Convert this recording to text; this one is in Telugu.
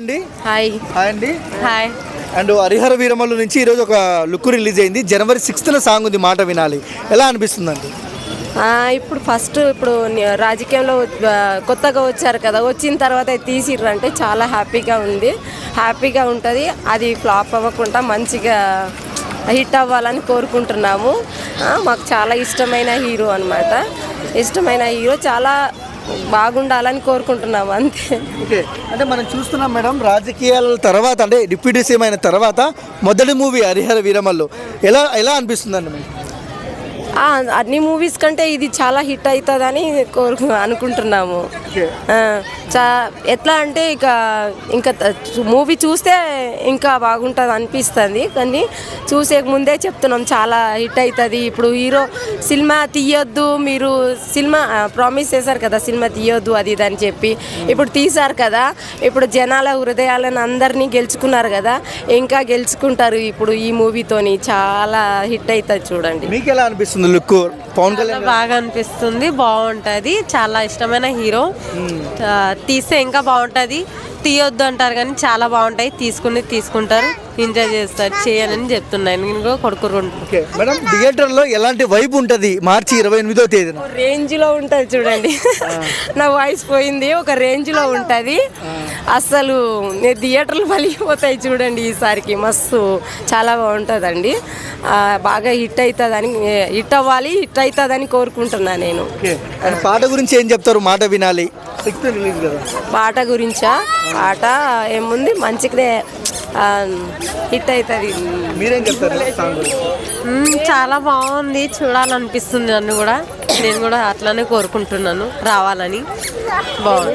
అండి హాయ్ హాయ్ అండి హాయ్ అండ్ హరిహర వీరమల్లు నుంచి ఈరోజు ఒక లుక్ రిలీజ్ అయింది. జనవరి 6th సాంగ్ ఉంది మాట వినాలి. ఎలా అనిపిస్తుందండి? ఇప్పుడు రాజకీయంలో కొత్తగా వచ్చారు కదా, వచ్చిన తర్వాత తీసిర్రు అంటే చాలా హ్యాపీగా ఉంటుంది. అది ఫ్లాప్ అవ్వకుండా మంచిగా హిట్ అవ్వాలని కోరుకుంటున్నాము. మాకు చాలా ఇష్టమైన హీరో అనమాట. ఇష్టమైన హీరో చాలా బాగుండాలని కోరుకుంటున్నాము అంతే. ఓకే, అంటే మనం చూస్తున్నాం మేడం, రాజకీయాల తర్వాత అంటే డిప్యూటీ సీఎం అయిన తర్వాత మొదటి మూవీ హరిహర వీరమల్లు. ఎలా అనిపిస్తుందండి మీకు? అన్ని మూవీస్ కంటే ఇది చాలా హిట్ అవుతుందని అనుకుంటున్నాము. ఎట్లా అంటే ఇంకా మూవీ చూస్తే ఇంకా బాగుంటుంది అనిపిస్తుంది, కానీ చూసే ముందే చెప్తున్నాం చాలా హిట్ అవుతుంది. ఇప్పుడు హీరో సినిమా తీయొద్దు, మీరు సినిమా ప్రామిస్ చేశారు కదా సినిమా తీయొద్దు అది ఇది అని చెప్పి, ఇప్పుడు తీశారు కదా, ఇప్పుడు జనాల హృదయాలను అందరినీ గెలుచుకున్నారు కదా, ఇంకా గెలుచుకుంటారు ఇప్పుడు ఈ మూవీతోని. చాలా హిట్ అవుతుంది చూడండి. మీకు ఎలా అనిపిస్తుంది లుక్? పవన్ కళ్యాణ్ బాగా అనిపిస్తుంది, బాగుంటుంది. చాలా ఇష్టమైన హీరో. తీస్తే ఇంకా బాగుంటుంది. తీయొద్దు అంటారు కానీ చాలా బాగుంటాయి. తీసుకుంటారు, ఎంజాయ్ చేస్తారు, చేయాలని చెప్తున్నాను నేను కొడుకుంటున్నాను. మేడం, థియేటర్లో ఎలాంటి వైబ్ ఉంటుంది మార్చి 28వ తేదీన? రేంజ్లో ఉంటుంది చూడండి. నా వాయిస్ పోయింది, ఒక రేంజ్లో ఉంటుంది. అసలు థియేటర్లు పలిగిపోతాయి చూడండి ఈసారికి. మస్తు చాలా బాగుంటుందండి. బాగా హిట్ అవుతుందని కోరుకుంటున్నాను నేను. పాట గురించి ఏం చెప్తారు? మాట వినాలి 6th రిలీజ్ కదా. పాట గురించా? పాట ఏముంది, మంచిగానే హిట్ అవుతుంది. మీరేం చెప్తారు సాంగ్ గురించి? చాలా బాగుంది, చూడాలనిపిస్తుంది నన్ను కూడా. నేను కూడా అట్లానే కోరుకుంటున్నాను రావాలని. బాగుంది.